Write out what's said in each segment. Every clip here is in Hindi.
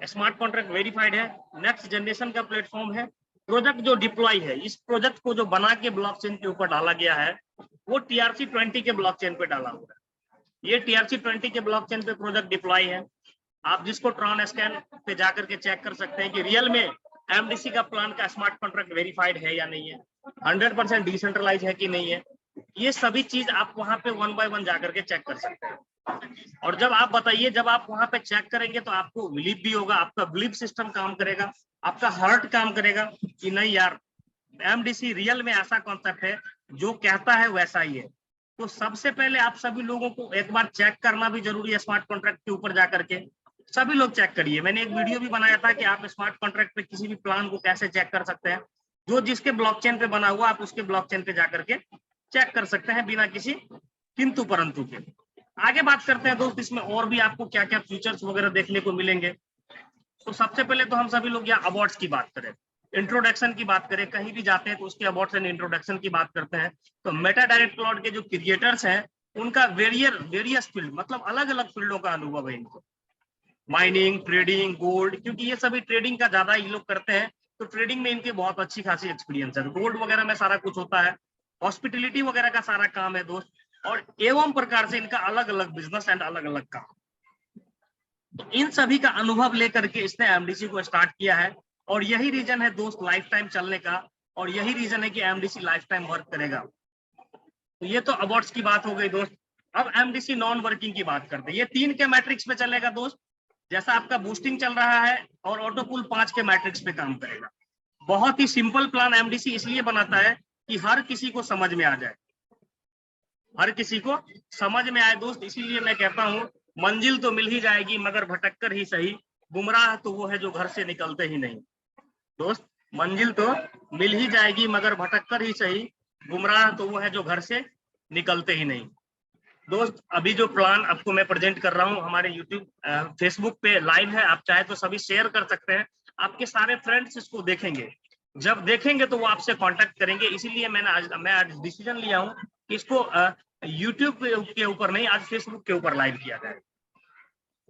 स्मार्ट कॉन्ट्रैक्ट वेरीफाइड है, नेक्स्ट जनरेशन का प्लेटफॉर्म है। प्रोजेक्ट जो डिप्लॉय है, इस प्रोजेक्ट को जो बना के ब्लॉकचेन के ऊपर डाला गया है वो TRC20 के ब्लॉकचेन पे डाला हुआ है। ये TRC20 के ब्लॉकचेन पे प्रोजेक्ट डिप्लॉय है। आप जिसको ट्रॉन स्कैन पे जाकर के चेक कर सकते हैं कि रियल में एमडीसी का प्लान का स्मार्ट कॉन्ट्रैक्ट वेरीफाइड है या नहीं है, 100% डिसेंट्रलाइज है कि नहीं है। ये सभी चीज आप वहां पे 1 बाय 1 जाकर के चेक कर सकते हैं। और जब आप बताइए, जब आप वहां पे चेक करेंगे तो आपको बिलीव भी होगा, आपका बिलीव सिस्टम काम करेगा, आपका हार्ट काम करेगा कि नहीं यार एमडीसी रियल में ऐसा कॉन्सेप्ट है, जो कहता है वैसा ही है। तो सबसे पहले आप सभी लोगों को एक बार चेक करना भी जरूरी है स्मार्ट कॉन्ट्रैक्ट के ऊपर जाकर के। सभी लोग चेक करिए। मैंने एक वीडियो भी बनाया था कि आप स्मार्ट कॉन्ट्रैक्ट पे किसी भी प्लान को कैसे चेक कर सकते हैं। जो जिसके ब्लॉकचेन पे बना हुआ आप उसके ब्लॉकचेन पे जाकर के चेक कर सकते हैं बिना किसी किंतु परंतु के। आगे बात करते हैं दोस्त, इसमें और भी आपको क्या क्या फीचर्स वगैरह देखने को मिलेंगे। तो सबसे पहले तो हम सभी लोग यहाँ अवार्ड्स की बात करें, इंट्रोडक्शन की बात करें, कहीं भी जाते हैं तो उसके अवार्ड्स एंड इंट्रोडक्शन की बात करते हैं। तो मेटा डायरेक्ट क्लाउड के जो क्रिएटर्स हैं उनका वेरियस फील्ड, मतलब अलग अलग फील्डों का अनुभव है इनको। माइनिंग, ट्रेडिंग, गोल्ड, क्योंकि ये सभी ट्रेडिंग का ज्यादा ये लोग करते हैं, तो ट्रेडिंग में इनके बहुत अच्छी खासी एक्सपीरियंस है। गोल्ड वगैरह में सारा कुछ होता है, हॉस्पिटलिटी वगैरह का सारा काम है दोस्त, और एवं प्रकार से इनका अलग अलग बिजनेस एंड अलग अलग काम। तो इन सभी का अनुभव लेकर के इसने एमडीसी को स्टार्ट किया है, और यही रीजन है दोस्त लाइफ टाइम चलने का, और यही रीजन है कि एमडीसी लाइफ टाइम वर्क करेगा। तो ये तो अवार्ड्स की बात हो गई दोस्त। अब एमडीसी नॉन वर्किंग की बात करते हैं। ये 3 के मैट्रिक्स पे चलेगा दोस्त, जैसा आपका बूस्टिंग चल रहा है, और ऑटोपूल 5 के मैट्रिक्स पे काम करेगा। बहुत ही सिंपल प्लान एमडीसी इसलिए बनाता है कि हर किसी को समझ में आ जाए, हर किसी को समझ में आए दोस्त। इसीलिए मैं कहता हूँ मंजिल तो मिल ही जाएगी मगर भटक कर ही सही, गुमराह तो वो है जो घर से निकलते ही नहीं। दोस्त मंजिल तो मिल ही जाएगी मगर भटक कर ही सही, गुमराह तो वो है जो घर से निकलते ही नहीं। दोस्त अभी जो प्लान आपको मैं प्रेजेंट कर रहा हूँ हमारे यूट्यूब फेसबुक पे लाइव है, आप चाहे तो सभी शेयर कर सकते हैं। आपके सारे फ्रेंड्स इसको देखेंगे, जब देखेंगे तो वो आपसे कांटेक्ट करेंगे। इसीलिए मैं आज डिसीजन लिया हूँ कि इसको यूट्यूब के ऊपर नहीं, आज फेसबुक के ऊपर लाइव किया जाए।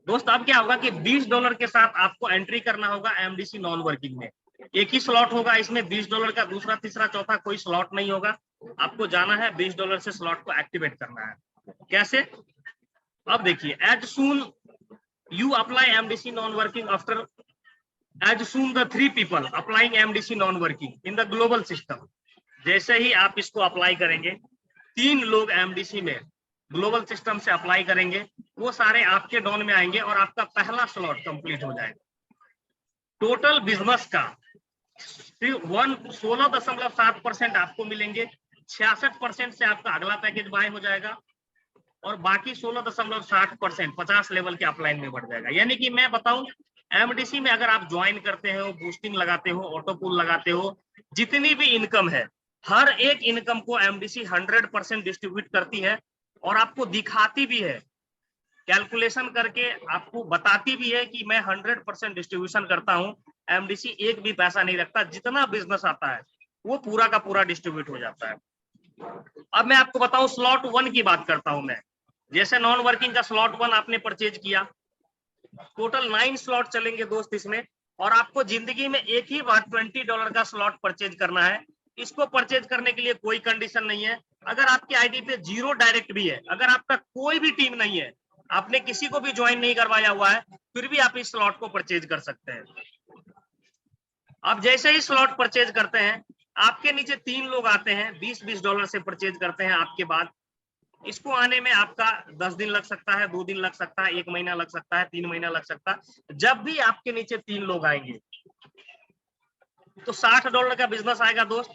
दोस्त अब क्या होगा कि $20 के साथ आपको एंट्री करना होगा एमडीसी नॉन वर्किंग में। एक ही स्लॉट होगा इसमें $20 का, दूसरा तीसरा चौथा कोई स्लॉट नहीं होगा। आपको जाना है $20 से स्लॉट को एक्टिवेट करना है। कैसे? अब देखिए, as soon you apply MDC non working after as soon the 3 people applying MDC non working in the global system, जैसे ही आप इसको अप्लाई करेंगे 3 लोग एमडीसी में ग्लोबल सिस्टम से अप्लाई करेंगे, वो सारे आपके डॉन में आएंगे और आपका पहला स्लॉट कंप्लीट हो जाएगा। टोटल बिजनेस का 16.7% आपको मिलेंगे, 66% से आपका अगला पैकेज बाय हो जाएगा, और बाकी 16.60% 50 लेवल के अपलाइन में बढ़ जाएगा। यानी कि मैं बताऊं, एमडीसी में अगर आप ज्वाइन करते हो, बूस्टिंग लगाते हो, ऑटोपूल लगाते हो, जितनी भी इनकम है, हर एक इनकम को एमडीसी 100% डिस्ट्रीब्यूट करती है, और आपको दिखाती भी है, कैलकुलेशन करके आपको बताती भी है कि मैं 100% डिस्ट्रीब्यूशन करता हूं। एमडीसी एक भी पैसा नहीं रखता, जितना बिजनेस आता है वो पूरा का पूरा डिस्ट्रीब्यूट हो जाता है। अब मैं आपको बताऊं, स्लॉट 1 की बात करता हूं मैं। जैसे नॉन वर्किंग का स्लॉट 1 आपने परचेज किया, टोटल 9 स्लॉट चलेंगे दोस्त इसमें, और आपको जिंदगी में एक ही बार $20 का स्लॉट परचेज करना है। इसको परचेज करने के लिए कोई कंडीशन नहीं है। अगर आपकी आईडी पे 0 डायरेक्ट भी है, अगर आपका कोई भी टीम नहीं है, आपने किसी को भी ज्वाइन नहीं करवाया हुआ है, फिर भी आप इस स्लॉट को परचेज कर सकते हैं। आप जैसे ही स्लॉट परचेज करते हैं, आपके नीचे 3 लोग आते हैं, $20 से परचेज करते हैं आपके बाद। इसको आने में आपका 10 दिन लग सकता है, 2 दिन लग सकता है, 1 महीना लग सकता है, 3 महीना लग सकता है। जब भी आपके नीचे 3 लोग आएंगे तो $60 का बिजनेस आएगा दोस्त।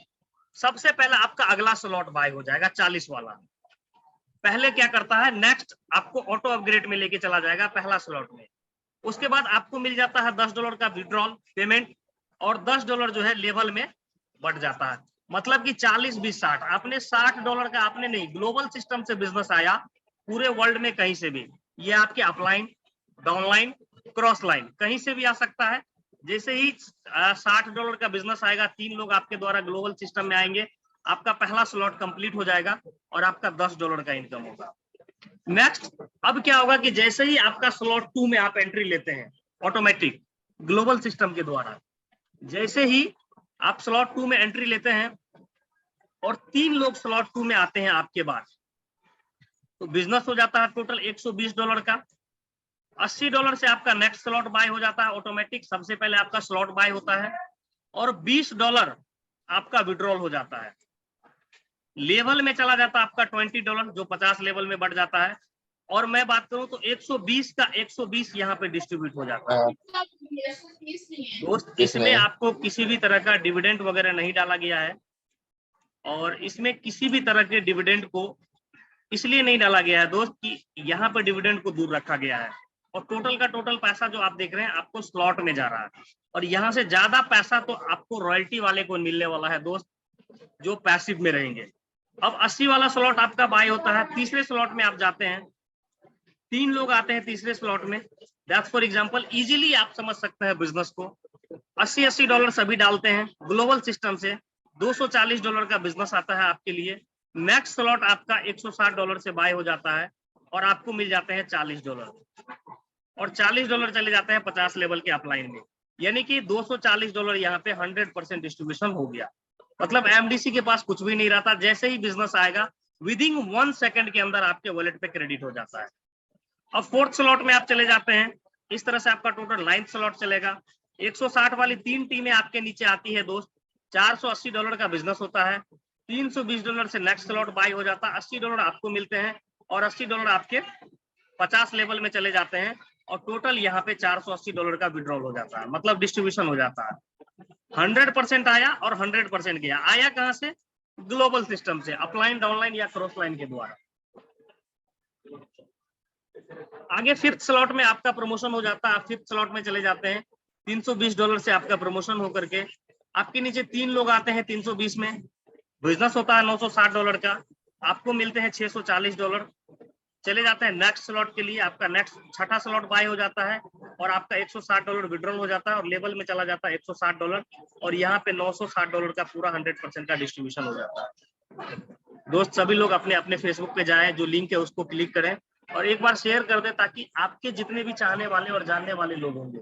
सबसे पहले आपका अगला स्लॉट बाय हो जाएगा 40 वाला। पहले क्या करता है, नेक्स्ट आपको ऑटो अपग्रेड में लेके चला जाएगा पहला स्लॉट में। उसके बाद आपको मिल जाता है $10 का विड्रॉल पेमेंट, और $10 जो है लेवल में बढ़ जाता है। मतलब कि 40-20-60, आपने $60 का आपने नहीं, ग्लोबल सिस्टम से बिजनेस आया पूरे वर्ल्ड में कहीं से भी, ये आपके अपलाइन, डाउनलाइन, क्रॉस लाइन कहीं से भी आ सकता है। जैसे ही $60 का बिजनेस आएगा, 3 लोग आपके द्वारा ग्लोबल सिस्टम में आएंगे, आपका पहला स्लॉट कंप्लीट हो जाएगा और आपका $10 का इनकम होगा। नेक्स्ट अब क्या होगा कि जैसे ही आपका स्लॉट 2 में आप एंट्री लेते हैं, ऑटोमेटिक ग्लोबल सिस्टम के द्वारा। जैसे ही आप स्लॉट 2 में एंट्री लेते हैं और 3 लोग स्लॉट 2 में आते हैं आपके बाद, तो बिजनेस हो जाता है टोटल $120 का। $80 से आपका नेक्स्ट स्लॉट बाय हो जाता है ऑटोमेटिक, सबसे पहले आपका स्लॉट बाय होता है, और $20 आपका विड्रॉल हो जाता है। लेवल में चला जाता है आपका $20, जो 50 लेवल में बढ़ जाता है। और मैं बात करूं तो 120 का 120 यहाँ पे डिस्ट्रीब्यूट हो जाता है। दोस्त, इसमें आपको किसी भी तरह का डिविडेंड वगैरह नहीं डाला गया है, और इसमें किसी भी तरह के डिविडेंड को इसलिए नहीं डाला गया है दोस्त कि यहाँ पर डिविडेंड को दूर रखा गया है, और टोटल का टोटल पैसा जो आप देख रहे हैं आपको स्लॉट में जा रहा है, और यहाँ से ज्यादा पैसा तो आपको रॉयल्टी वाले को मिलने वाला है दोस्त, जो पैसिव में रहेंगे। अब 80 वाला स्लॉट आपका बाय होता है, तीसरे स्लॉट में आप जाते हैं, 3 लोग आते हैं तीसरे स्लॉट में। दैट्स फॉर एग्जांपल, इजीली आप समझ सकते हैं बिजनेस को। $80 सभी डालते हैं ग्लोबल सिस्टम से, $240 का बिजनेस आता है आपके लिए। नेक्स्ट स्लॉट आपका $160 से बाय हो जाता है, और आपको मिल जाते हैं $40, और $40 चले जाते हैं 50 लेवल के अपलाइन में, यानी कि $240 यहाँ पे 100% डिस्ट्रीब्यूशन हो गया। मतलब एमडीसी के पास कुछ भी नहीं रहता, जैसे ही बिजनेस आएगा विदिन 1 सेकंड के अंदर आपके वॉलेट पे क्रेडिट हो जाता है। अब 4th स्लॉट में आप चले जाते हैं, इस तरह से आपका टोटल 9th स्लॉट चलेगा। 160 वाली 3 टीमें आपके नीचे आती है दोस्त, $480 का बिजनेस होता है, $320 से नेक्स्ट स्लॉट बाय हो जाता है, $80 आपको मिलते हैं, और $80 आपके 50 लेवल में चले जाते हैं, और टोटल यहाँ पे $480 का विड्रॉल हो जाता है, मतलब डिस्ट्रीब्यूशन हो जाता है। 100% आया और 100% गया। आया कहां से? ग्लोबल सिस्टम से, अपलाइन, डाउनलाइन या क्रॉस लाइन के द्वारा। आगे 5th स्लॉट में आपका प्रमोशन हो जाता है, आप 5th स्लॉट में चले जाते हैं, $320 से आपका प्रमोशन होकर के आपके नीचे 3 लोग आते हैं 320 में, बिजनेस होता है $960 का, आपको मिलते हैं $640, चले जाते हैं नेक्स्ट स्लॉट के लिए। आपका नेक्स्ट 6ठा स्लॉट बाय हो जाता है, और आपका $160 विड्रॉल हो जाता है, और लेवल में चला जाता है $160, और यहाँ पे $960 का पूरा 100% का डिस्ट्रीब्यूशन हो जाता है। दोस्त, सभी लोग अपने अपने फेसबुक पे जाएं, जो लिंक है उसको क्लिक करें, और एक बार शेयर कर दें, ताकि आपके जितने भी चाहने वाले और जानने वाले लोग होंगे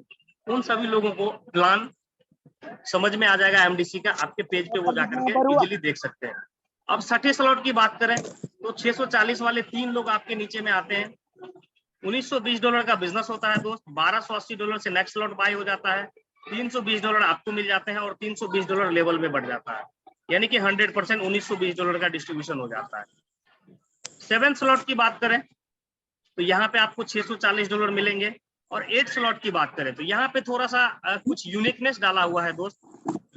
उन सभी लोगों को प्लान समझ में आ जाएगा एमडीसी का। आपके पेज पे वो जाकर के इजीली देख सकते हैं। अब 6ठे स्लॉट की बात करें तो 640 वाले 3 लोग आपके नीचे में आते हैं, $1920 का बिजनेस होता है दोस्त, $1280 से नेक्स्ट स्लॉट बाय हो जाता है, $320 आपको मिल जाते हैं, और $320 लेवल में बढ़ जाता है, यानी कि 100% $1920 का डिस्ट्रीब्यूशन हो जाता है। 7th स्लॉट की बात करें तो यहाँ पे आपको $640 मिलेंगे, और 8th स्लॉट की बात करें तो यहाँ पे थोड़ा सा कुछ यूनिकनेस डाला हुआ है दोस्त,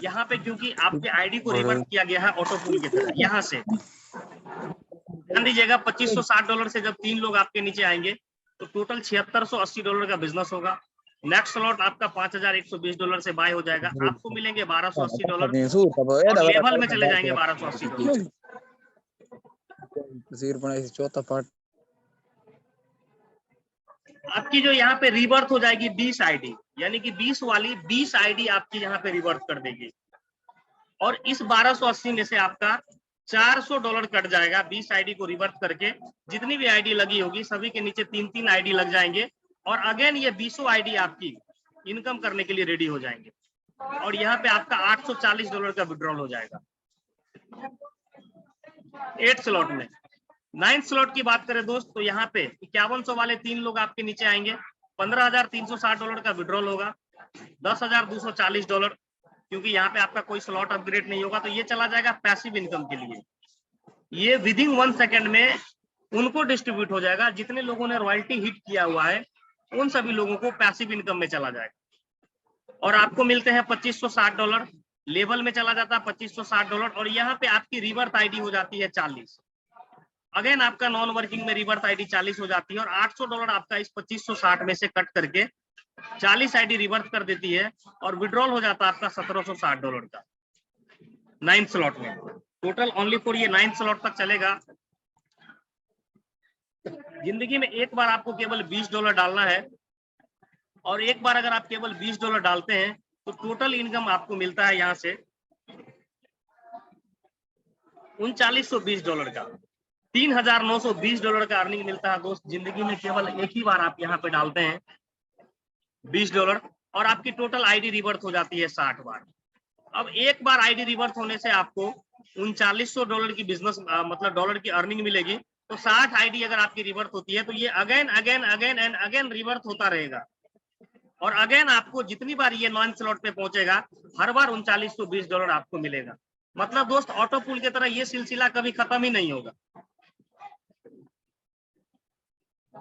यहाँ पे क्योंकि आपके आईडी को रिवर्ट किया गया है ऑटो पूल की तरह। यहाँ से ध्यान दीजिएगा, $2560 से जब 3 लोग आपके नीचे आएंगे तो टोटल $7680 का बिजनेस होगा। नेक्स्ट स्लॉट आपका $5120 से बाय हो जाएगा, आपको मिलेंगे $1280, और लेवल में चले जाएंगे $1280। आपकी जो यहाँ पे रिवर्थ हो जाएगी 20 आईडी, यानी कि 20 वाली 20 आईडी आपकी यहाँ पे रिवर्थ कर देगी, और इस 1280 में से आपका $400 कट जाएगा 20 आईडी को रिवर्थ करके। जितनी भी आईडी लगी होगी सभी के नीचे 3-3 आईडी लग जाएंगे, और अगेन ये 20 आईडी आपकी इनकम करने के लिए रेडी हो जाएंगे, और यहाँ पे आपका $840 का विड्रॉल हो जाएगा 8 स्लॉट में। 9th स्लॉट की बात करें दोस्त तो यहाँ पे 5100 वाले 3 लोग आपके नीचे आएंगे, $15,360 का विड्रॉल होगा, $10,240, क्योंकि यहाँ पे आपका कोई स्लॉट अपग्रेड नहीं होगा, तो ये चला जाएगा पैसिव इनकम के लिए। ये विदिन 1 सेकंड में उनको डिस्ट्रीब्यूट हो जाएगा, जितने लोगों ने रॉयल्टी हिट किया हुआ है उन सभी लोगों को पैसिव इनकम में चला जाएगा, और आपको मिलते हैं $2560, लेवल में चला जाता है $2560, और यहाँ पे आपकी रिवर्थ आईडी हो जाती है 40। अगेन आपका नॉन वर्किंग में रिवर्थ आईडी 40 हो जाती है, और $800 आपका इस 2560 में से कट करके 40 आईडी रिवर्थ कर देती है, और विड्रॉल हो जाता है आपका $1760 का 9th स्लॉट में। टोटल ओनली फॉर ये 9th स्लॉट तक चलेगा। जिंदगी में एक बार आपको केवल $20 डालना है, और एक बार अगर आप केवल $20 डालते हैं तो टोटल इनकम आपको मिलता है यहाँ से $3920 का, $3920 का अर्निंग मिलता है दोस्त। जिंदगी में केवल एक ही बार आप यहाँ पे डालते हैं $20, और आपकी टोटल आईडी रिवर्थ हो जाती है 60 बार। अब एक बार आईडी रिवर्थ होने से आपको $3900 की बिजनेस मतलब डॉलर की अर्निंग मिलेगी। तो 60 आईडी अगर आपकी रिवर्थ होती है तो ये again again again and again रिवर्थ होता रहेगा, और अगेन आपको जितनी बार ये नॉन स्लॉट पे पहुंचेगा हर बार $3920 आपको मिलेगा। मतलब दोस्त ऑटो पूल की तरह ये सिलसिला कभी खत्म ही नहीं होगा।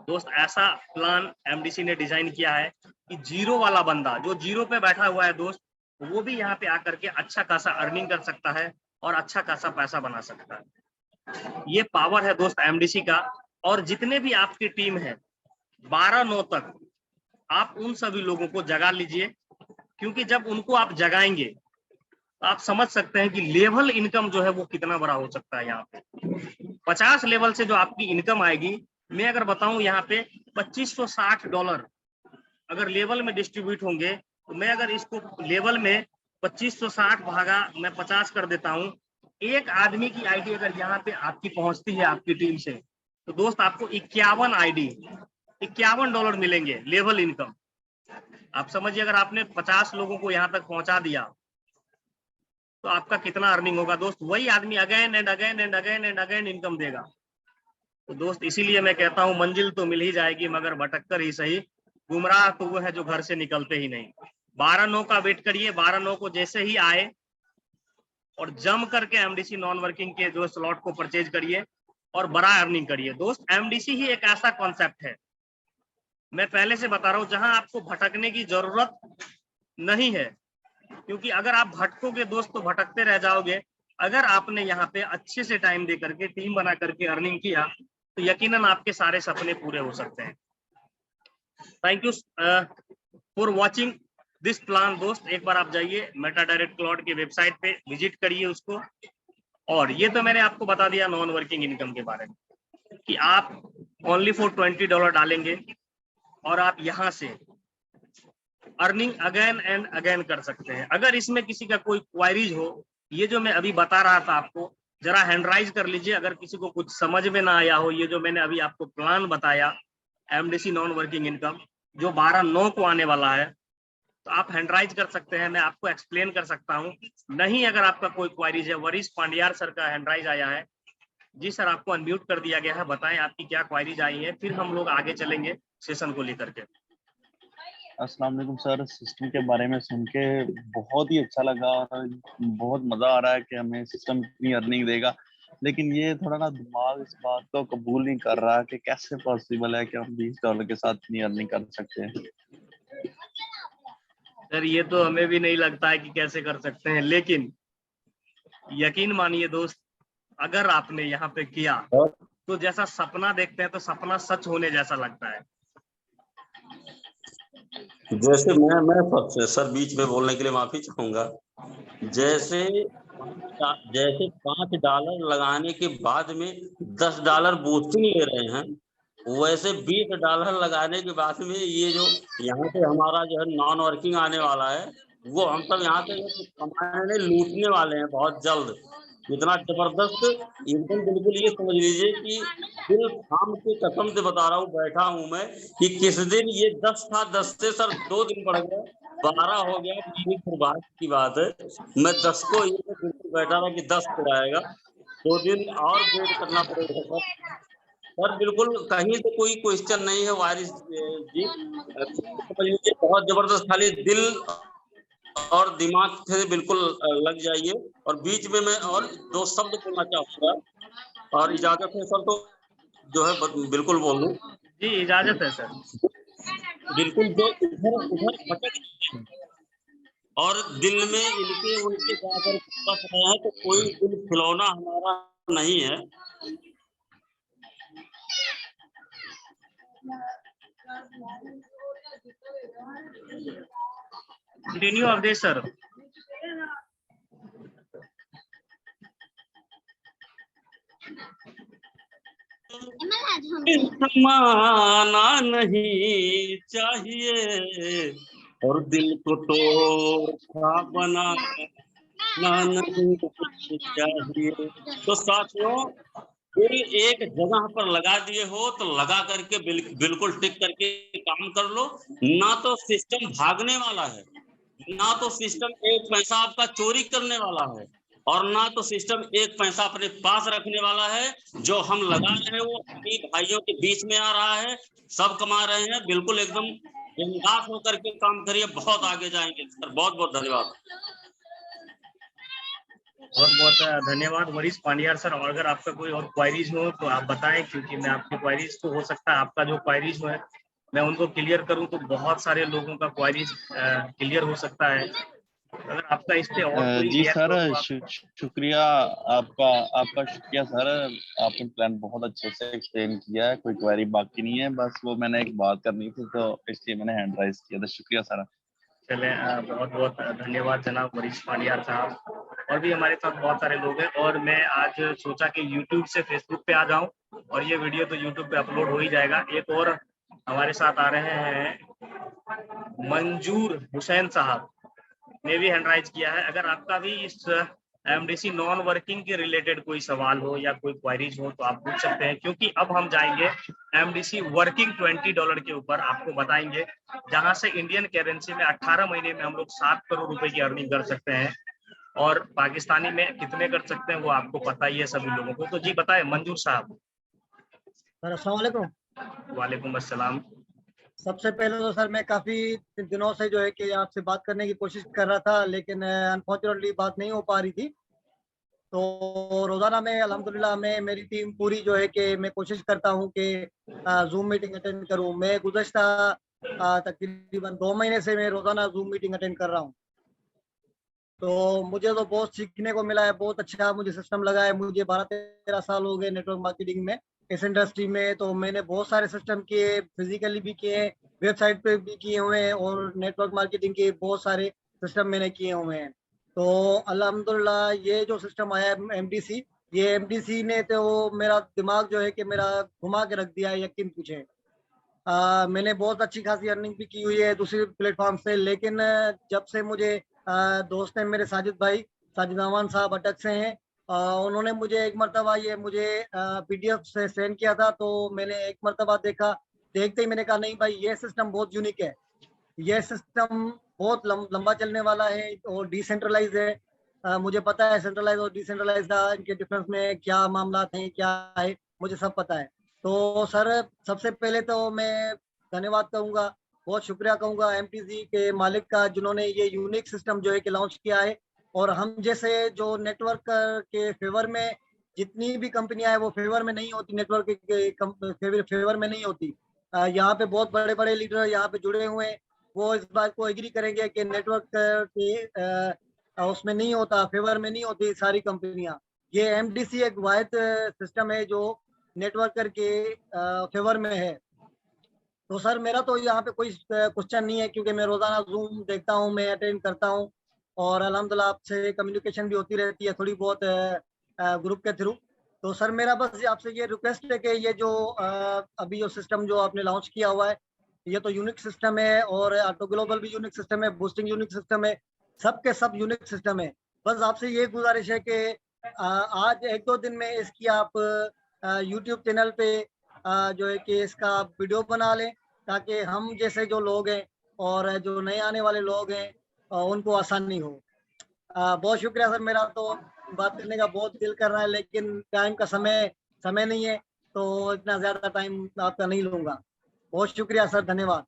दोस्त ऐसा प्लान एमडीसी ने डिजाइन किया है कि जीरो वाला बंदा जो जीरो पे बैठा हुआ है दोस्त, वो भी यहाँ पे आकर के अच्छा खासा अर्निंग कर सकता है और अच्छा खासा पैसा बना सकता है। ये पावर है दोस्त एमडीसी का। और जितने भी आपकी टीम है 12/9 तक आप उन सभी लोगों को जगा लीजिए, क्योंकि जब उनको आप जगाएंगे तो आप समझ सकते हैं कि लेवल इनकम जो है वो कितना बड़ा हो सकता है। यहाँ पे 50 लेवल से जो आपकी इनकम आएगी, मैं अगर बताऊं यहाँ पे $2560 अगर लेवल में डिस्ट्रीब्यूट होंगे, तो मैं अगर इसको लेवल में 2560 भागा मैं 50 कर देता हूँ, एक आदमी की आईडी अगर यहाँ पे आपकी पहुंचती है आपकी टीम से, तो दोस्त आपको 51 आईडी $51 मिलेंगे लेवल इनकम। आप समझिए अगर आपने 50 लोगों को यहाँ तक पहुंचा दिया तो आपका कितना अर्निंग होगा दोस्त। वही आदमी again and again and again and again income देगा। तो दोस्त इसीलिए मैं कहता हूँ मंजिल तो मिल ही जाएगी मगर भटक कर ही सही, गुमराह तो वो है जो घर से निकलते ही नहीं। 12/9 का वेट करिए, 12/9 को जैसे ही आए और जम करके एमडीसी नॉन वर्किंग के जो स्लॉट को परचेज करिए और बड़ा अर्निंग करिए। दोस्त एमडीसी ही एक ऐसा कॉन्सेप्ट है, मैं पहले से बता रहा हूँ, जहां आपको भटकने की जरूरत नहीं है, क्योंकि अगर आप भटकोगे दोस्त तो भटकते रह जाओगे। अगर आपने यहाँ पे अच्छे से टाइम दे करके टीम बना करके अर्निंग किया तो यकीनन आपके सारे सपने पूरे हो सकते हैं। Thank you for watching this plan दोस्त। एक बार आप जाइए मेटा डायरेक्ट क्लाउड की वेबसाइट पे विजिट करिए उसको। और ये तो मैंने आपको बता दिया नॉन वर्किंग इनकम के बारे में कि आप ओनली फॉर $20 डालेंगे और आप यहाँ से अर्निंग अगेन एंड अगेन कर सकते हैं। अगर इसमें किसी का कोई क्वायरीज हो, ये जो मैं अभी बता रहा था आपको जरा हैंडराइज कर लीजिए। अगर किसी को कुछ समझ में ना आया हो, ये जो मैंने अभी आपको प्लान बताया एमडीसी नॉन वर्किंग इनकम जो 12/9 को आने वाला है, तो आप हैंडराइज कर सकते हैं, मैं आपको एक्सप्लेन कर सकता हूँ। नहीं अगर आपका कोई क्वायरीज है, वरीश पांडियार सर का हैंडराइज आया है। जी सर, आपको अनम्यूट कर दिया गया है, बताएं आपकी क्या क्वायरीज आई है, फिर हम लोग आगे चलेंगे सेशन को लेकर के। अस्सलाम वालेकुम सर, सिस्टम के बारे में सुन के बहुत ही अच्छा लगा और बहुत मजा आ रहा है कि हमें सिस्टम इतनी अर्निंग देगा, लेकिन ये थोड़ा ना दिमाग इस बात को कबूल नहीं कर रहा कि कैसे पॉसिबल है कि हम $20 के साथ इतनी अर्निंग कर सकते हैं। सर ये तो हमें भी नहीं लगता है कि कैसे कर सकते हैं, लेकिन यकीन मानिए दोस्त, अगर आपने यहाँ पे किया तो जैसा सपना देखते हैं तो सपना सच होने जैसा लगता है। जैसे मैं सर बीच में बोलने के लिए माफी चाहूंगा। जैसे $5 लगाने के बाद में $10 बूस्टिंग ले रहे हैं, वैसे $20 लगाने के बाद में ये जो यहाँ पे हमारा जो है नॉन वर्किंग आने वाला है, वो हम सब यहाँ पे कमाने लूटने वाले हैं बहुत जल्द। इतना जबरदस्त एकदम, बिल्कुल ये समझ लीजिए कि दिल थाम के कसम से बता रहा हूँ, बैठा हूँ मैं कि किस दिन ये 10 था, 10 से सर 2 दिन बढ़ गया, 12 हो गया। फिर बात की बात है, मैं 10 को ये बिल्कुल बैठा था कि 10 हो जाएगा, 2 दिन और वेट करना पड़ेगा सर। सर बिल्कुल कहीं से कोई क्वेश्चन नहीं है वारिस जी, समझ लीजिए बहुत जबरदस्त, खाली दिल और दिमाग से बिल्कुल लग जाइए। और बीच में मैं और 2 शब्द बोलना चाहूंगा, और इजाजत है सर तो जो है बिल्कुल बोल दूं। जी इजाजत है सर। बिल्कुल, जो उधर भटक और दिल में इनके उनके जाकर बस रहे हैं, तो कोई दिल खिलौना हमारा नहीं है। Continue Awadhesh sir. समाना नहीं चाहिए और दिल को तोड़ना बनाना नहीं चाहिए। तो साथियों, कोई एक जगह पर लगा दिए हो तो लगा करके बिल्कुल टिक करके काम कर लो। ना तो सिस्टम भागने वाला है, ना तो सिस्टम एक पैसा आपका चोरी करने वाला है, और ना तो सिस्टम एक पैसा अपने पास रखने वाला है। जो हम लगा रहे हैं वो अपनी भाइयों के बीच में आ रहा है, सब कमा रहे हैं। बिल्कुल एकदम बिंदास होकर के काम करिए, बहुत आगे जाएंगे सर। बहुत बहुत धन्यवाद। बहुत बहुत धन्यवाद वरीश पांड्यार सर। और अगर आपका कोई और क्वायरीज हो तो आप बताएं, क्योंकि मैं आपकी क्वायरीज तो हो सकता है आपका जो क्वायरीज है मैं उनको क्लियर करूं तो बहुत सारे लोगों का क्वायरीज क्लियर हो सकता है। अगर आपका इस पे और कोई जी रिएक्ट सर, हो तो आप... शुक्रिया आपका आपका शुक्रिया सर। आपने प्लान बहुत अच्छे से एक्सप्लेन किया है, कोई क्वेरी बाकी नहीं है। बस वो मैंने एक बात करनी थी तो इसलिए मैंने हैंड राइज किया था। शुक्रिया सर। चले, बहुत बहुत धन्यवाद जनाब वरीश पांड्यार साहब। और भी हमारे साथ बहुत सारे लोग हैं, और मैं आज सोचा कि YouTube से Facebook पे आ जाऊं, और ये वीडियो तो YouTube पे अपलोड हो ही जाएगा। एक और हमारे साथ आ रहे हैं मंजूर हुसैन साहब ने भी हैंड राइज किया है। अगर आपका भी इस एमडीसी नॉन वर्किंग के रिलेटेड कोई सवाल हो या कोई क्वारीज हो तो आप पूछ सकते हैं, क्योंकि अब हम जाएंगे एमडीसी वर्किंग $20 के ऊपर, आपको बताएंगे जहां से इंडियन करेंसी में 18 महीने में हम लोग 7 करोड़ रुपए की अर्निंग कर सकते हैं, और पाकिस्तानी में कितने कर सकते हैं वो आपको पता ही है सभी लोगों को। तो जी बताएं मंजूर साहब। सर अस्सलाम वालेकुम। वालेकुम अस्सलाम। सबसे पहले तो सर मैं काफ़ी दिनों से जो है कि आपसे बात करने की कोशिश कर रहा था, लेकिन अनफॉर्चुनेटली बात नहीं हो पा रही थी। तो रोज़ाना में अल्हम्दुलिल्लाह मैं मेरी टीम पूरी जो है कि मैं कोशिश करता हूँ कि जूम मीटिंग अटेंड करूँ। मैं गुज़श्ता तकरीबन 2 महीने से मैं रोज़ाना जूम मीटिंग अटेंड कर रहा हूँ। तो मुझे तो बहुत सीखने को मिला है, बहुत अच्छा मुझे सिस्टम लगा है। मुझे 12-13 साल हो गए नेटवर्क मार्केटिंग में, इस इंडस्ट्री में। तो मैंने बहुत सारे सिस्टम किए, फिजिकली भी किए, वेबसाइट पे भी किए हुए हैं, और नेटवर्क मार्केटिंग के बहुत सारे सिस्टम मैंने किए हुए हैं। तो अल्हम्दुलिल्लाह ये जो सिस्टम आया है एमडीसी, ये एमडीसी ने तो मेरा दिमाग जो है कि मेरा घुमा के रख दिया है, यकीन पूछे। मैंने बहुत अच्छी खासी अर्निंग भी की हुई है दूसरे प्लेटफॉर्म से, लेकिन जब से मुझे दोस्त हैं मेरे साजिद भाई, साजिद अमान साहब अटक से हैं, उन्होंने मुझे एक मरतबा ये मुझे पीडीएफ से सेंड किया था। तो मैंने एक मरतबा देखा, देखते ही मैंने कहा नहीं भाई ये सिस्टम बहुत यूनिक है, ये सिस्टम बहुत लंबा चलने वाला है और डिसेंट्रलाइज है। मुझे पता है सेंट्रलाइज और डिसेंट्रलाइज का इनके डिफरेंस में क्या मामला हैं, क्या है, मुझे सब पता है। तो सर सबसे पहले तो मैं धन्यवाद कहूँगा, बहुत शुक्रिया कहूँगा एमटीसी के मालिक का, जिन्होंने ये यूनिक सिस्टम जो है कि लॉन्च किया है। और हम जैसे जो नेटवर्क के फेवर में, जितनी भी कंपनियां हैं वो फेवर में नहीं होती, नेटवर्क के फेवर में नहीं होती। यहाँ पे बहुत बड़े बड़े लीडर यहाँ पे जुड़े हुए हैं, वो इस बात को एग्री करेंगे कि नेटवर्क के उसमें नहीं होता, फेवर में नहीं होती सारी कंपनियां। ये एमडीसी एक वाहिद सिस्टम है जो नेटवर्कर के फेवर में है। तो सर मेरा तो यहाँ पे कोई क्वेश्चन नहीं है, क्योंकि मैं रोजाना जूम देखता हूँ, मैं अटेंड करता हूँ, और अल्हम्दुलिल्लाह आपसे कम्युनिकेशन भी होती रहती है थोड़ी बहुत ग्रुप के थ्रू। तो सर मेरा बस आपसे ये रिक्वेस्ट है कि ये जो अभी जो सिस्टम जो आपने लॉन्च किया हुआ है, ये तो यूनिक सिस्टम है, और ऑटो ग्लोबल भी यूनिक सिस्टम है, बूस्टिंग यूनिक सिस्टम है, सब के सब यूनिक सिस्टम है। बस आपसे ये गुजारिश है कि आज 1-2 दिन में इसकी आप यूट्यूब चैनल पे जो है कि इसका वीडियो बना लें, ताकि हम जैसे जो लोग हैं और जो नए आने वाले लोग हैं उनको आसानी हो। बहुत शुक्रिया सर, मेरा तो बात करने का बहुत दिल कर रहा है, लेकिन टाइम का समय नहीं है, तो इतना ज़्यादा टाइम आपका नहीं लूँगा। बहुत शुक्रिया सर, धन्यवाद।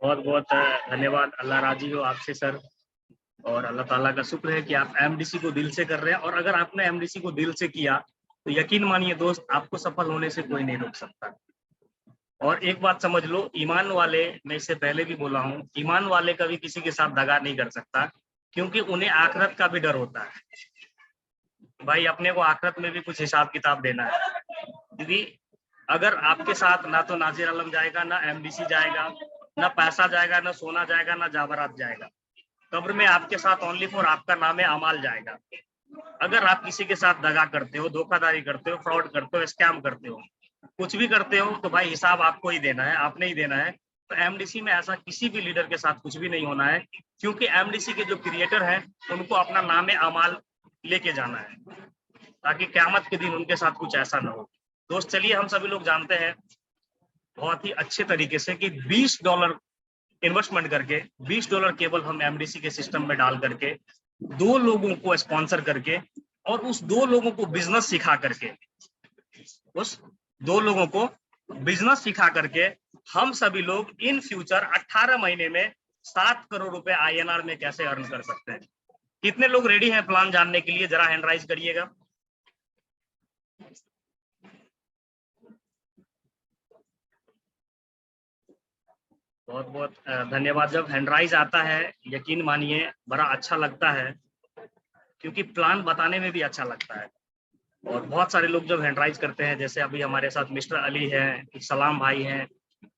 बहुत बहुत धन्यवाद। अल्लाह राजी हो आपसे सर, और अल्लाह ताला का शुक्र है कि आप एमडीसी को दिल से कर रहे हैं। और अगर आपने एमडीसी को दिल से किया तो यकीन मानिए दोस्त, आपको सफल होने से कोई नहीं रोक सकता। और एक बात समझ लो, ईमान वाले, मैं इससे पहले भी बोला हूँ, ईमान वाले कभी किसी के साथ दगा नहीं कर सकता, क्योंकि उन्हें आखिरत का भी डर होता है। भाई अपने को आखिरत में भी कुछ हिसाब किताब देना है, क्योंकि अगर आपके साथ ना तो नाजिर आलम जाएगा, ना एमडीसी जाएगा, ना पैसा जाएगा, ना सोना जाएगा, ना जावरात जाएगा, कब्र में आपके साथ ओनली फॉर आपका नाम अमाल जाएगा। अगर आप किसी के साथ दगा करते हो, धोखाधड़ी करते हो, फ्रॉड करते हो, स्कैम करते हो, कुछ भी करते हो, तो भाई हिसाब आपको ही देना है, आपने ही देना है। तो एमडीसी में ऐसा किसी भी लीडर के साथ कुछ भी नहीं होना है, क्योंकि एमडीसी के जो क्रिएटर हैं उनको अपना नाम अमाल लेके जाना है। ताकि क़यामत के दिन उनके साथ कुछ ऐसा ना हो। दोस्त चलिए हम सभी लोग जानते हैं बहुत ही अच्छे तरीके से कि $20 इन्वेस्टमेंट करके $20 केवल हम एमडीसी के सिस्टम में डाल करके 2 लोगों को स्पॉन्सर करके और उस 2 लोगों को बिजनेस सिखा करके, उस 2 लोगों को बिजनेस सिखा करके हम सभी लोग इन फ्यूचर 18 महीने में 7 करोड़ रुपए INR में कैसे अर्न कर सकते हैं। कितने लोग रेडी हैं प्लान जानने के लिए? जरा हैंड राइज करिएगा। बहुत बहुत धन्यवाद। जब हैंड राइज आता है यकीन मानिए बड़ा अच्छा लगता है, क्योंकि प्लान बताने में भी अच्छा लगता है। और बहुत सारे लोग जब हैंड राइज करते हैं, जैसे अभी हमारे साथ मिस्टर अली है, सलाम भाई हैं,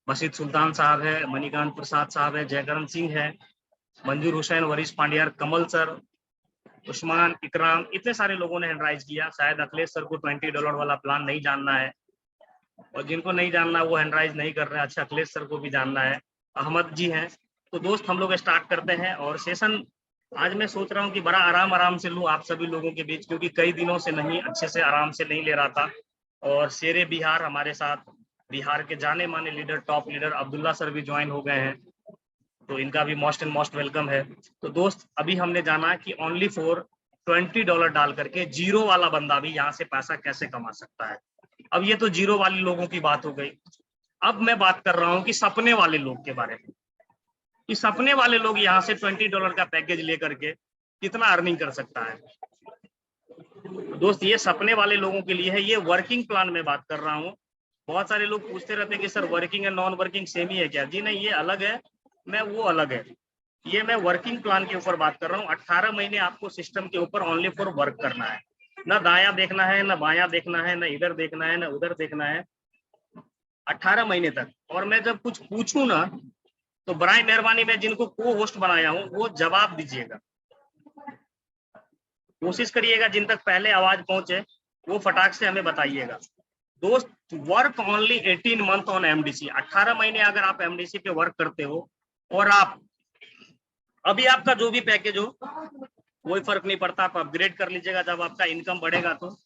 मशीद सुल्तान साहब है, मणिकांत प्रसाद साहब है, जयकरण सिंह है, मंजूर हुसैन, वरीश पांड्यार, कमल सर, उस्मान, इकराम, इतने सारे लोगों ने हैंड राइज किया। शायद अखिलेश सर को $20 वाला प्लान नहीं जानना है, और जिनको नहीं जानना वो हैंड राइज नहीं कर रहे हैं। अच्छा, अखिलेश सर को भी जानना है। अहमद जी हैं। तो दोस्त हम लोग स्टार्ट करते हैं। और सेशन आज मैं सोच रहा हूँ कि बड़ा आराम से लूँ आप सभी लोगों के बीच, क्योंकि कई दिनों से नहीं अच्छे से आराम से नहीं ले रहा था। और शेरे बिहार हमारे साथ, बिहार के जाने माने leader, top leader Abdullah sir भी ज्वाइन हो गए हैं, तो इनका भी मोस्ट एंड मोस्ट वेलकम है। तो दोस्त अभी हमने जाना कि ओनली फॉर $20 डाल करके जीरो वाला बंदा भी यहाँ से पैसा कैसे कमा सकता है। अब ये तो जीरो वाले लोगों की बात हो गई। अब मैं बात कर रहा हूँ कि सपने वाले लोग के बारे में, कि सपने वाले लोग यहाँ से $20 का पैकेज लेकर के कितना अर्निंग कर सकता है। दोस्त ये सपने वाले लोगों के लिए है, ये वर्किंग प्लान में बात कर रहा हूँ। बहुत सारे लोग पूछते रहते हैं कि sir working and non working same ही है क्या? जी नहीं, ये अलग है, मैं वो अलग है। ये मैं वर्किंग प्लान के ऊपर बात कर रहा हूँ। 18 महीने आपको सिस्टम के ऊपर ओनली फॉर वर्क करना है, ना दायां देखना है, ना बायां देखना है, ना इधर देखना है, ना उधर देखना है, 18 महीने तक। और मैं जब कुछ पूछूं ना तो बराए मेहरबानी मैं जिनको को होस्ट बनाया हूं वो जवाब दीजिएगा, कोशिश करिएगा जिन तक पहले आवाज पहुंचे वो फटाक से हमें बताइएगा। दोस्त work only 18 month on MDC. 18 महीने अगर आप एमडीसी पे वर्क करते हो और आप अभी आपका जो भी पैकेज हो कोई फर्क नहीं पड़ता, आप अपग्रेड कर लीजिएगा जब आपका इनकम बढ़ेगा। तो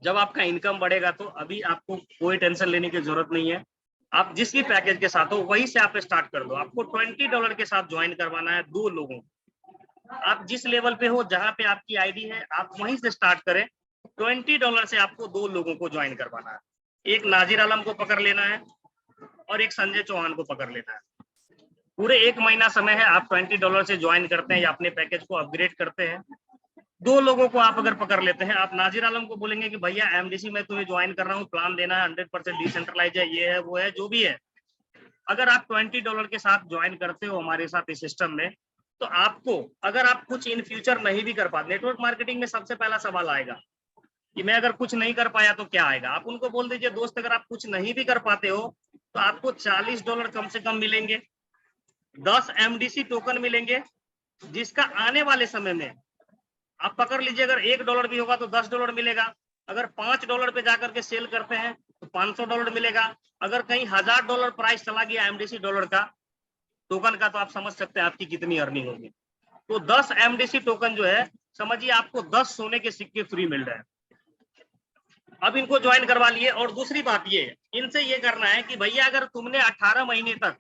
जब आपका इनकम बढ़ेगा तो अभी आपको कोई टेंशन लेने की जरूरत नहीं है। आप जिस भी पैकेज के साथ हो वहीं से आप स्टार्ट कर दो। आपको $20 के साथ ज्वाइन करवाना है 2 लोगों। आप जिस लेवल पे हो, जहां पे आपकी आईडी है, आप वहीं से स्टार्ट करें। $20 से आपको 2 लोगों को ज्वाइन करवाना है। एक नाजिर आलम को पकड़ लेना है और एक संजय चौहान को पकड़ लेना है। पूरे 1 महीना समय है। आप $20 से ज्वाइन करते हैं या अपने पैकेज को अपग्रेड करते हैं। 2 लोगों को आप अगर पकड़ लेते हैं, आप नाजिर आलम को बोलेंगे कि भैया एमडीसी में तुम्हें ज्वाइन कर रहा हूँ, प्लान देना है, 100% डिसेंट्रलाइज है, ये है वो है जो भी है। अगर आप $20 के साथ ज्वाइन करते हो हमारे साथ इस सिस्टम में, तो आपको अगर आप कुछ इन फ्यूचर नहीं भी कर पाते, नेटवर्क मार्केटिंग में सबसे पहला सवाल आएगा कि मैं अगर कुछ नहीं कर पाया तो क्या आएगा। आप उनको बोल दीजिए दोस्त अगर आप कुछ नहीं भी कर पाते हो तो आपको $40 कम से कम मिलेंगे, 10 एमडीसी टोकन मिलेंगे, जिसका आने वाले समय में आप पकड़ लीजिए अगर $1 भी होगा तो $10 मिलेगा। अगर $5 पे जाकर के सेल करते हैं तो $500 मिलेगा। अगर कहीं $1000 प्राइस चला गया एमडीसी डॉलर का टोकन का, तो आप समझ सकते हैं आपकी कितनी अर्निंग होगी। तो 10 एमडीसी टोकन जो है समझिए आपको 10 सोने के सिक्के फ्री मिल रहे हैं। अब इनको ज्वाइन करवा लिए। और दूसरी बात ये, इनसे ये करना है कि भैया अगर तुमने 18 महीने तक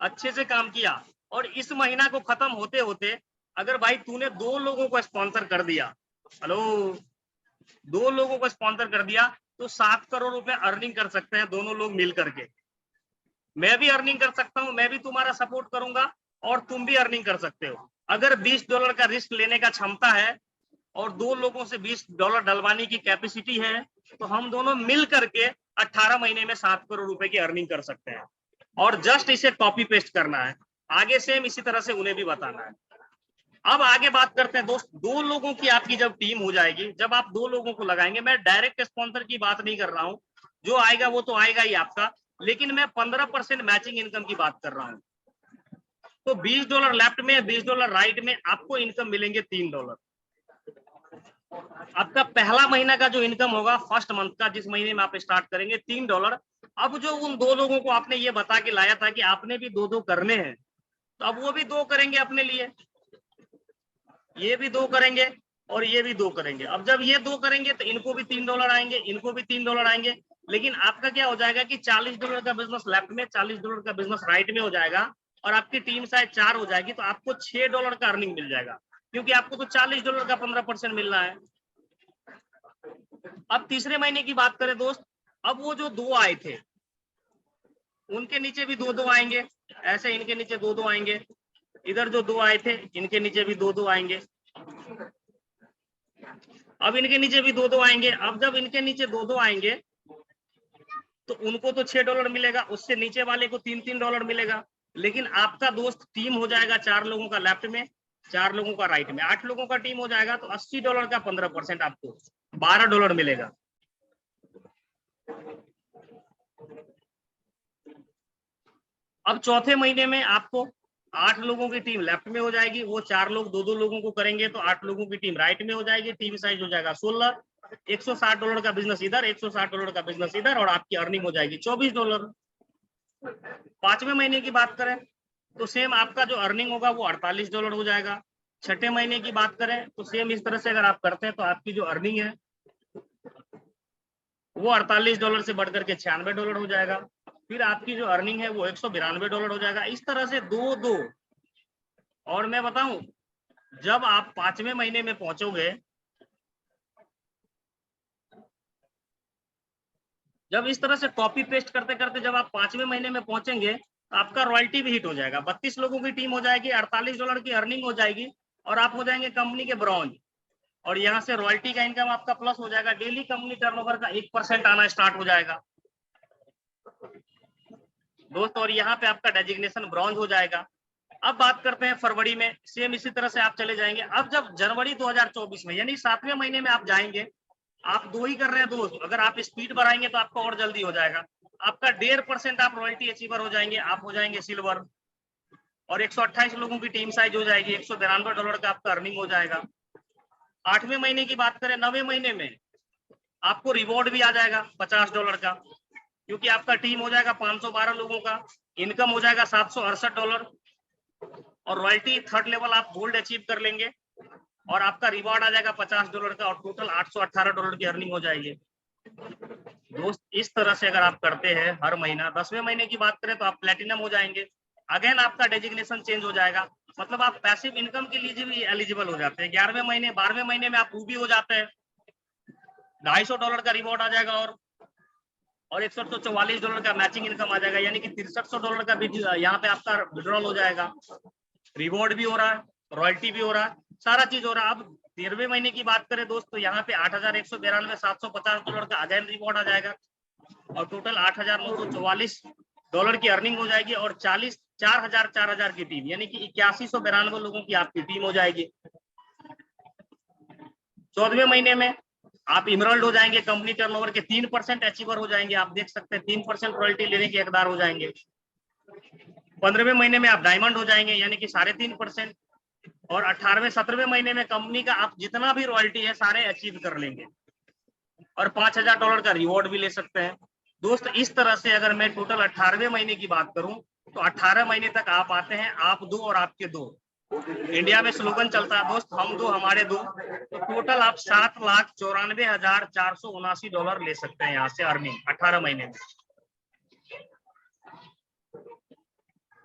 अच्छे से काम किया और इस महीना को खत्म होते होते अगर भाई तूने 2 लोगों को स्पॉन्सर कर दिया, 2 लोगों को स्पॉन्सर कर दिया, तो 7 करोड़ रुपए अर्निंग कर सकते हैं दोनों लोग मिल करके। मैं भी अर्निंग कर सकता हूं, मैं भी तुम्हारा सपोर्ट करूंगा और तुम भी अर्निंग कर सकते हो। अगर $20 का रिस्क लेने का क्षमता है और 2 लोगों से $20 डलवाने की कैपेसिटी है, तो हम दोनों मिल करके 18 महीने में 7 करोड़ रुपए की अर्निंग कर सकते हैं। और जस्ट इसे कॉपी पेस्ट करना है, आगे सेम इसी तरह से उन्हें भी बताना है। अब आगे बात करते हैं दोस्त, 2 लोगों की आपकी जब टीम हो जाएगी, जब आप 2 लोगों को लगाएंगे, मैं डायरेक्ट स्पॉन्सर की बात नहीं कर रहा हूं, जो आएगा वो तो आएगा ही आपका, लेकिन मैं 15% मैचिंग इनकम की बात कर रहा हूं। तो $20 लेफ्ट में, $20 राइट में, आपको इनकम मिलेंगे $3। आपका पहला महीना का जो इनकम होगा फर्स्ट मंथ का, जिस महीने में आप स्टार्ट करेंगे, $3। अब जो उन 2 लोगों को आपने ये बता के लाया था कि आपने भी 2-2 करने हैं, तो अब वो भी 2 करेंगे अपने लिए, ये भी 2 करेंगे और ये भी 2 करेंगे। अब जब ये 2 करेंगे तो इनको भी $3 आएंगे, इनको भी $3 आएंगे, लेकिन आपका क्या हो जाएगा कि $40 का बिजनेस लेफ्ट में, $40 का बिजनेस राइट में हो जाएगा, और आपकी टीम साइज 4 हो जाएगी, तो आपको $6 का अर्निंग मिल जाएगा, क्योंकि आपको तो $40 का 15% मिलना है। अब तीसरे महीने की बात करें दोस्त, अब वो जो 2 आए थे उनके नीचे भी 2-2 आएंगे, ऐसे इनके नीचे 2-2 आएंगे, इधर जो 2 आए थे इनके नीचे भी 2-2 आएंगे, अब इनके नीचे भी 2-2 आएंगे। अब जब इनके नीचे 2-2 आएंगे तो उनको तो $6 मिलेगा, उससे नीचे वाले को $3-3 मिलेगा, लेकिन आपका दोस्त टीम हो जाएगा 4 लोगों का लेफ्ट में, 4 लोगों का राइट में, 8 लोगों का टीम हो जाएगा, तो $80 का 15% आपको $12 मिलेगा। अब चौथे महीने में आपको 8 लोगों की टीम लेफ्ट में हो जाएगी, वो 4 लोग 2-2 लोगों को करेंगे, तो 8 लोगों की टीम राइट में हो जाएगी, टीम साइज हो जाएगा 16, $160 का बिजनेस इधर, $160 का बिजनेस इधर, और आपकी अर्निंग हो जाएगी $24। पांचवें महीने की बात करें तो सेम आपका जो अर्निंग होगा वो $48 हो जाएगा। छठे महीने की बात करें तो सेम इस तरह से अगर आप करते हैं तो आपकी जो अर्निंग है वो $48 से बढ़कर के $96 हो जाएगा। फिर आपकी जो अर्निंग है वो $192 हो जाएगा। इस तरह से 2-2। और मैं बताऊं, जब आप 5वें महीने में पहुंचोगे, जब इस तरह से कॉपी पेस्ट करते करते जब आप 5वें महीने में पहुंचेंगे तो आपका रॉयल्टी भी हिट हो जाएगा। 32 लोगों की टीम हो जाएगी, $48 की अर्निंग हो जाएगी, और आप हो जाएंगे कंपनी के ब्रॉन्ज, और यहाँ से रॉयल्टी का इनकम आपका प्लस हो जाएगा। डेली कंपनी टर्नओवर का 1% आना स्टार्ट हो जाएगा दोस्त, और यहाँ पे आपका डेजिग्नेशन ब्रॉन्ज हो जाएगा। अब बात करते हैं फरवरी में, सेम इसी तरह से आप चले जाएंगे। अब जब जनवरी 2024 में यानी 7वें महीने में आप जाएंगे, आप 2 ही कर रहे हैं दोस्त, अगर आप स्पीड बढ़ाएंगे तो आपका और जल्दी हो जाएगा। आपका 1.5% आप रॉयल्टी अचीवर हो जाएंगे, आप हो जाएंगे सिल्वर, और 128 लोगों की टीम साइज हो जाएगी, $192 का आपका अर्निंग हो जाएगा। 8वें महीने की बात करें, 9वें महीने में आपको रिवॉर्ड भी आ जाएगा $50 का, क्योंकि आपका टीम हो जाएगा 512 लोगों का, इनकम हो जाएगा $768, और रॉयल्टी 3rd लेवल आप गोल्ड अचीव कर लेंगे, और आपका रिवॉर्ड आ जाएगा $50 का, और टोटल $818 की अर्निंग हो जाएगी दोस्त। इस तरह से अगर आप करते हैं हर महीना, 10वें महीने की बात करें तो आप प्लेटिनम हो जाएंगे। अगेन आपका डेजिग्नेशन चेंज हो जाएगा, मतलब आप पैसिव इनकम के लिए भी एलिजिबल हो जाते हैं। 11वें महीने 12वें महीने में आप रूबी हो जाते हैं, $250 का रिवॉर्ड आ जाएगा, और $144 का मैचिंग इनकम आ जाएगा, यानी कि $6300 का भी यहाँ पे आपका विड्रॉल हो जाएगा। रिवॉर्ड भी हो रहा है, रॉयल्टी भी हो रहा है, सारा चीज हो रहा है। अब 13वें महीने की बात करें दोस्तों, यहाँ पे $8192 $750 का अगेन रिवॉर्ड आ जाएगा, और टोटल $8944 की अर्निंग हो जाएगी, और 4000 की टीम, यानी कि 8192 लोगों की आपकी टीम हो जाएगी। 14वें महीने में आप इमरल्ड हो जाएंगे, कंपनी टर्नओवर के 3% अचीवर हो जाएंगे, आप देख सकते हैं 3% रॉयल्टी लेने के हकदार हो जाएंगे। 15वें महीने में आप डायमंड हो जाएंगे, यानी कि 3.5%, और 18वें 17वें महीने में कंपनी का आप जितना भी रॉयल्टी है सारे अचीव कर लेंगे, और $5000 का रिवॉर्ड भी ले सकते हैं दोस्त। इस तरह से अगर मैं टोटल 18वें महीने की बात करूं तो 18 महीने तक आप आते हैं, आप दो और आपके दो। इंडिया में स्लोगन चलता है दोस्त, हम दो हमारे दो, तो टोटल आप $7,94,479 ले सकते हैं यहाँ से अर्निंग 18 महीने में।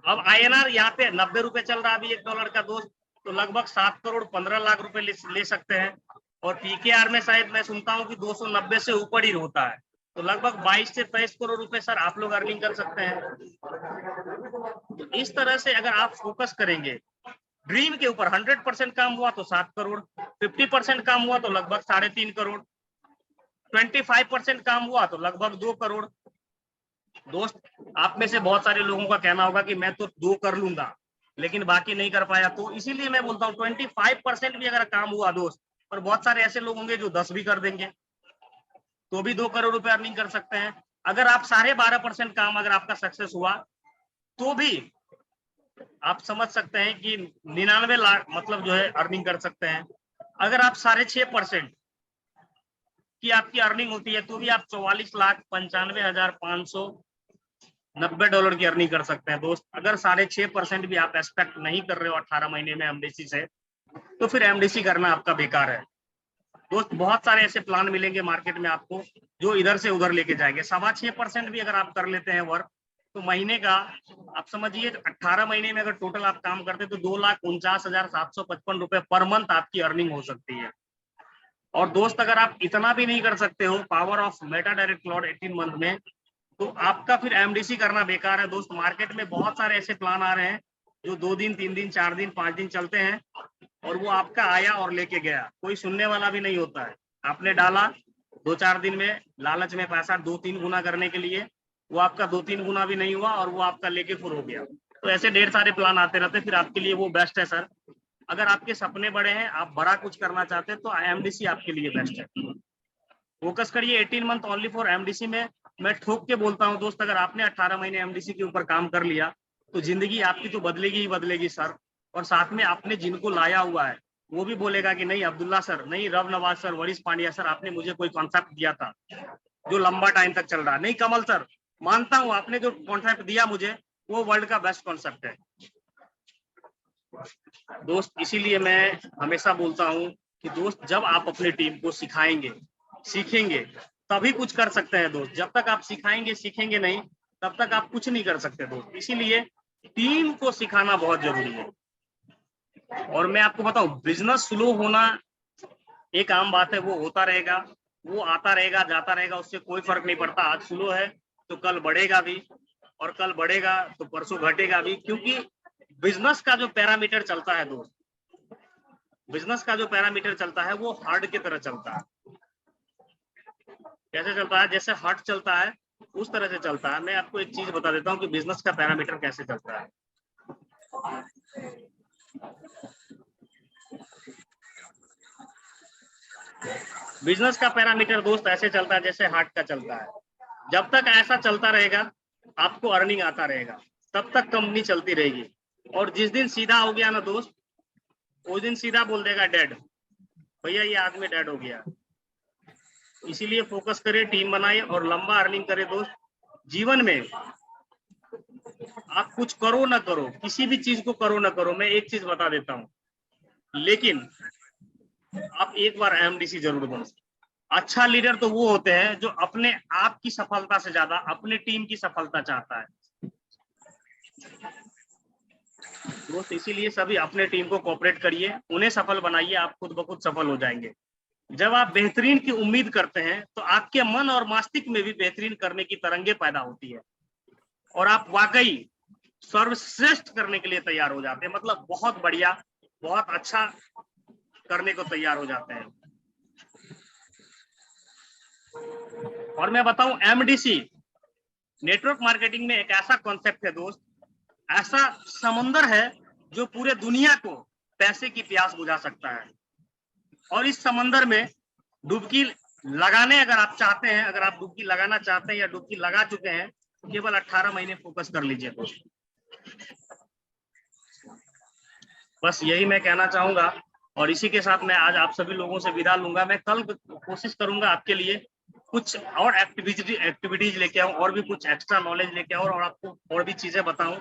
अब INR यहाँ पे 90 रुपए चल रहा है अभी $1 का दोस्त, तो लगभग 7,15,00,000 रुपए ले सकते हैं, और PKR में शायद मैं सुनता हूँ कि 290 से ऊपर ही होता है, तो लगभग 22 से 23 करोड़ रुपए सर आप लोग अर्निंग कर सकते हैं। तो इस तरह से अगर आप फोकस करेंगे ड्रीम के ऊपर, 100% काम हुआ तो 7 करोड़, 50% काम हुआ तो लगभग 3.5 करोड़, 25% काम हुआ तो लगभग 2 करोड़। दोस्त आप में से बहुत सारे लोगों का कहना होगा कि मैं तो 2 कर लूंगा लेकिन बाकी नहीं कर पाया, तो इसीलिए मैं बोलता हूँ 25% भी अगर काम हुआ दोस्त, और बहुत सारे ऐसे लोग होंगे जो 10 भी कर देंगे तो भी 2 करोड़ रुपए अर्निंग कर सकते हैं। अगर आप 12.5% काम अगर आपका सक्सेस हुआ तो भी आप समझ सकते हैं कि 99 लाख मतलब जो है अर्निंग कर सकते हैं। अगर आप 6.5% की आपकी अर्निंग होती है तो भी आप $44,95,590 की अर्निंग कर सकते हैं दोस्त। अगर 6.5% भी आप एक्सपेक्ट नहीं कर रहे हो 18 महीने में एमडीसी से, तो फिर एमडीसी करना आपका बेकार है। दोस्त बहुत सारे ऐसे प्लान मिलेंगे मार्केट में आपको जो इधर से उधर लेके जाएंगे। 6.25% भी अगर आप कर लेते हैं वर्क तो महीने का आप समझिए 18 महीने में अगर टोटल आप काम करते हैं तो 2,49,755 रुपए पर मंथ आपकी अर्निंग हो सकती है। और दोस्त अगर आप इतना भी नहीं कर सकते हो power of Meta direct cloud 18 month में, तो आपका फिर एमडीसी करना बेकार है दोस्त। मार्केट में बहुत सारे ऐसे प्लान आ रहे हैं जो 2 दिन 3 दिन 4 दिन 5 दिन चलते हैं और वो आपका आया और लेके गया, कोई सुनने वाला भी नहीं होता है। आपने डाला 2-4 दिन में लालच में पैसा 2-3 गुना करने के लिए, वो आपका 2-3 गुना भी नहीं हुआ और वो आपका लेके फुर हो गया। तो ऐसे ढेर सारे प्लान आते रहते, फिर आपके लिए वो बेस्ट है सर। अगर आपके सपने बड़े हैं, आप बड़ा कुछ करना चाहते हैं तो एमडीसी आपके लिए बेस्ट है। फोकस करिए 18 मंथ ओनली फॉर एमडीसी में। मैं ठोक के बोलता हूं दोस्त, अगर आपने 18 महीने एमडीसी के ऊपर काम कर लिया तो जिंदगी आपकी तो बदलेगी ही बदलेगी सर। और साथ में आपने जिनको लाया हुआ है वो भी बोलेगा कि नहीं अब्दुल्ला सर, नहीं रव नवाज सर, वरिश पांड्या सर, आपने मुझे कोई कॉन्सेप्ट दिया था जो लंबा टाइम तक चल रहा है। नहीं कमल सर, मानता हूं आपने जो कॉन्सेप्ट दिया मुझे वो वर्ल्ड का बेस्ट कॉन्सेप्ट है दोस्त। इसीलिए मैं हमेशा बोलता हूं कि दोस्त जब आप अपनी टीम को सिखाएंगे सीखेंगे तभी कुछ कर सकते हैं दोस्त। जब तक आप सिखाएंगे सीखेंगे नहीं तब तक आप कुछ नहीं कर सकते दोस्त। इसीलिए टीम को सिखाना बहुत जरूरी है। और मैं आपको बताऊं, बिजनेस स्लो होना एक आम बात है, वो होता रहेगा, वो आता रहेगा जाता रहेगा, उससे कोई फर्क नहीं पड़ता। आज स्लो है तो कल बढ़ेगा भी, और कल बढ़ेगा तो परसों घटेगा भी, क्योंकि बिजनेस का जो पैरामीटर चलता है दोस्त, बिजनेस का जो पैरामीटर चलता है वो हार्ड की तरह चलता है। कैसे चलता है? जैसे हार्ट चलता है उस तरह से चलता है। मैं आपको एक चीज बता देता हूँ कि बिजनेस का पैरामीटर कैसे चलता है। बिजनेस का पैरामीटर दोस्त ऐसे चलता है जैसे हार्ट का चलता है। जब तक ऐसा चलता रहेगा आपको अर्निंग आता रहेगा, तब तक कंपनी चलती रहेगी। और जिस दिन सीधा हो गया ना दोस्त, उस दिन सीधा बोल देगा डेड, भैया ये आदमी डेड हो गया। इसीलिए फोकस करें, टीम बनाए और लंबा अर्निंग करें दोस्त। जीवन में आप कुछ करो ना करो, किसी भी चीज को करो ना करो, मैं एक चीज बता देता हूं, लेकिन आप एक बार एमडीसी जरूर बनो। अच्छा लीडर तो वो होते हैं जो अपने आप की सफलता से ज्यादा अपने टीम की सफलता चाहता है दोस्त। इसीलिए सभी अपने टीम को कोऑपरेट करिए, उन्हें सफल बनाइए, आप खुद ब खुद सफल हो जाएंगे। जब आप बेहतरीन की उम्मीद करते हैं तो आपके मन और मस्तिष्क में भी बेहतरीन करने की तरंगे पैदा होती है और आप वाकई सर्वश्रेष्ठ करने के लिए तैयार हो जाते हैं। मतलब बहुत बढ़िया, बहुत अच्छा करने को तैयार हो जाते हैं। और मैं बताऊं, एमडीसी नेटवर्क मार्केटिंग में एक ऐसा कॉन्सेप्ट है दोस्त, ऐसा समंदर है जो पूरे दुनिया को पैसे की प्यास बुझा सकता है। और इस समंदर में डुबकी लगाने अगर आप चाहते हैं, अगर आप डुबकी लगाना चाहते हैं या डुबकी लगा चुके हैं, तो केवल 18 महीने फोकस कर लीजिए दोस्त। बस यही मैं कहना चाहूंगा और इसी के साथ मैं आज आप सभी लोगों से विदा लूंगा। मैं कल कोशिश करूंगा आपके लिए कुछ और एक्टिविटीज लेके आऊं और भी कुछ एक्स्ट्रा नॉलेज लेके आऊं और आपको और भी चीजें बताऊं